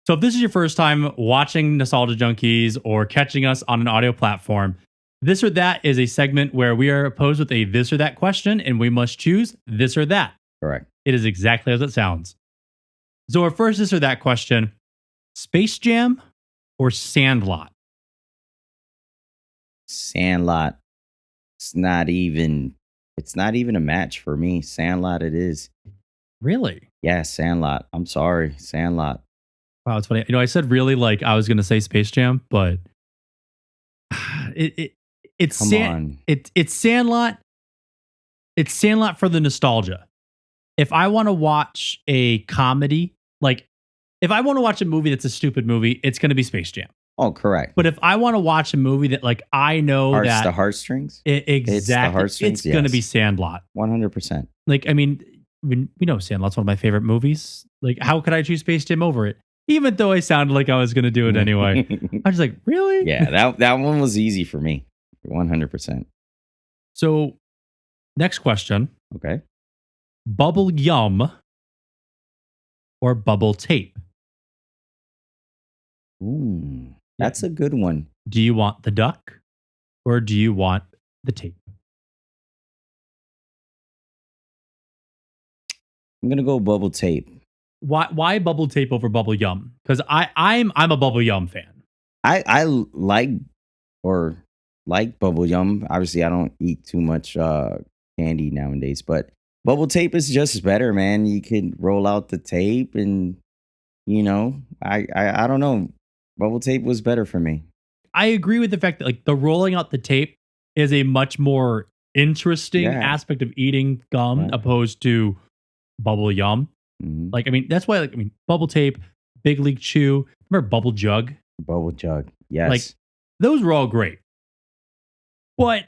So if this is your first time watching Nostalgia Junkies or catching us on an audio platform, This or That is a segment where we are posed with a this or that question and we must choose this or that. Correct. It is exactly as it sounds. So our first this or that question, Space Jam or Sandlot? Sandlot. It's not even a match for me. Sandlot it is. Really? Yeah, Sandlot. I'm sorry. Sandlot. Wow, it's funny. I said really like I was going to say Space Jam, but it's Come on. It's Sandlot. It's Sandlot for the nostalgia. If I want to watch a comedy, like if I want to watch a movie that's a stupid movie, it's going to be Space Jam. Oh, correct. But if I want to watch a movie that like I know Hearts that the heartstrings? exactly, heartstrings, it's going to be yes. Sandlot. 100%. Like I mean, Sandlot's one of my favorite movies. Like how could I choose Space Jam over it? Even though I sounded like I was going to do it anyway. I was like, really? Yeah, that one was easy for me. 100%. So, next question. Okay. Bubble yum or bubble tape? Ooh, that's a good one. Do you want the duck or do you want the tape? I'm going to go bubble tape. Why bubble tape over bubble yum? Because I'm a bubble yum fan. I like bubble yum. Obviously, I don't eat too much candy nowadays, but bubble tape is just better, man. You can roll out the tape, and I don't know. Bubble tape was better for me. I agree with the fact that like the rolling out the tape is a much more interesting aspect of eating gum opposed to bubble yum. Mm-hmm. Like, I mean, that's why, bubble tape, Big League Chew, remember Bubble Jug? Bubble Jug, yes. Like, those were all great. But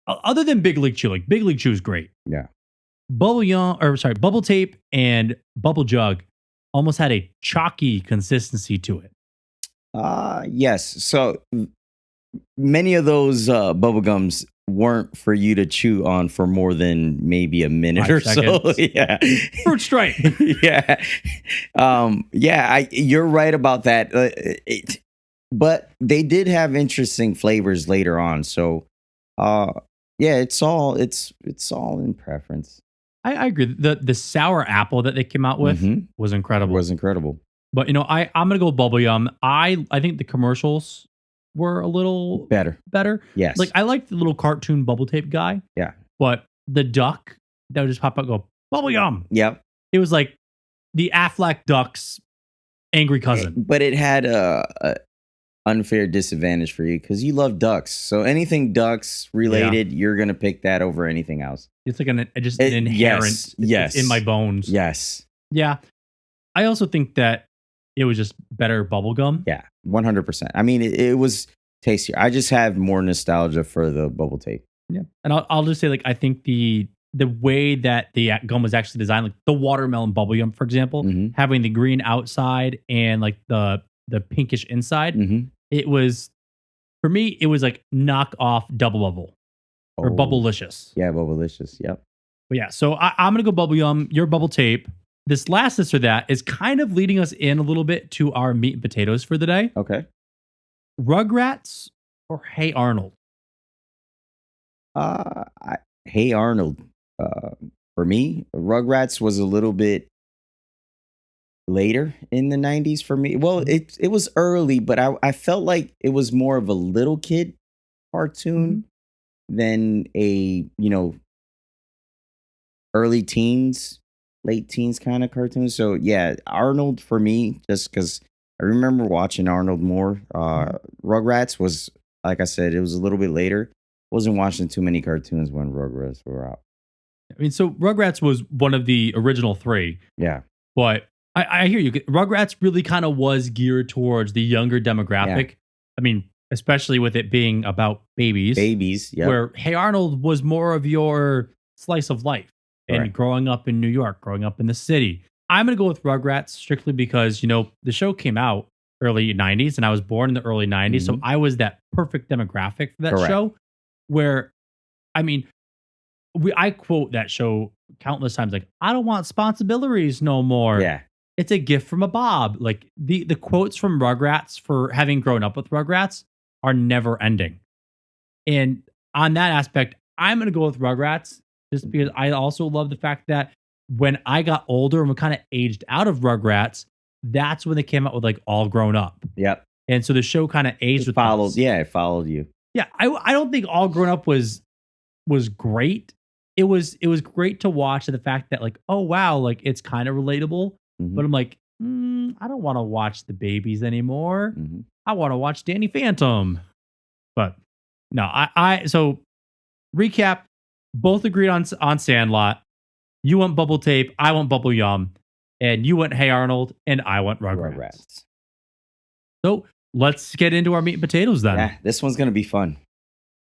other than Big League Chew, like, Big League Chew is great. Yeah. Bubble tape and Bubble Jug almost had a chalky consistency to it. Yes. So many of those bubble gums weren't for you to chew on for more than maybe a minute 5 or seconds. so. Yeah. Fruit Stripe. Yeah. You're right about that. But they did have interesting flavors later on. So, it's all in preference. I agree. The sour apple that they came out with was incredible. But I'm gonna go bubble yum. I think the commercials were a little better. Yes. Like I like the little cartoon bubble tape guy. Yeah. But the duck that would just pop up and go, bubble yum. Yep. It was like the Aflac duck's angry cousin. But it had a unfair disadvantage for you because you love ducks. So anything ducks related, you're gonna pick that over anything else. It's like an inherent yes. It's in my bones. Yes. Yeah. I also think that it was just better bubble gum. Yeah, 100%. I mean, it was tastier. I just have more nostalgia for the bubble tape. Yeah, and I'll just say, like, I think the way that the gum was actually designed, like the watermelon bubble gum, for example, having the green outside and like the pinkish inside, it was, for me, it was like knock off double bubble or Bubblicious. Yeah, Bubblicious. Yep. But yeah, so I'm gonna go bubble yum. Your bubble tape. This last this or that is kind of leading us in a little bit to our meat and potatoes for the day. Okay. Rugrats or Hey Arnold? Hey Arnold. For me, Rugrats was a little bit later in the 90s for me. Well, it was early, but I felt like it was more of a little kid cartoon than a, early teens, late teens kind of cartoon. So yeah, Arnold for me, just because I remember watching Arnold more. Rugrats was, like I said, it was a little bit later. Wasn't watching too many cartoons when Rugrats were out. I mean, so Rugrats was one of the original 3. Yeah. But I hear you. Rugrats really kind of was geared towards the younger demographic. Yeah. I mean, especially with it being about babies. Yeah. Where Hey Arnold was more of your slice of life. And growing up in New York, growing up in the city. I'm going to go with Rugrats strictly because, the show came out early 90s and I was born in the early 90s. So I was that perfect demographic for that show where, I mean, I quote that show countless times, like, I don't want responsibilities no more. Yeah. it's a gift from a Bob. Like the quotes from Rugrats for having grown up with Rugrats are never ending. And on that aspect, I'm going to go with Rugrats just because I also love the fact that when I got older and we kind of aged out of Rugrats, that's when they came out with like All Grown Up. Yep. And so the show kind of aged with followed. us. Yeah, it followed you. Yeah, I don't think All Grown Up was great. It was great to watch the fact that like, oh wow, like it's kind of relatable. But I'm like, I don't want to watch the babies anymore. I want to watch Danny Phantom. But no, I so recap, both agreed on Sandlot. You want Bubble Tape, I want Bubble Yum, and you went Hey Arnold, and I went Rugrats. So let's get into our meat and potatoes then. Yeah, this one's gonna be fun.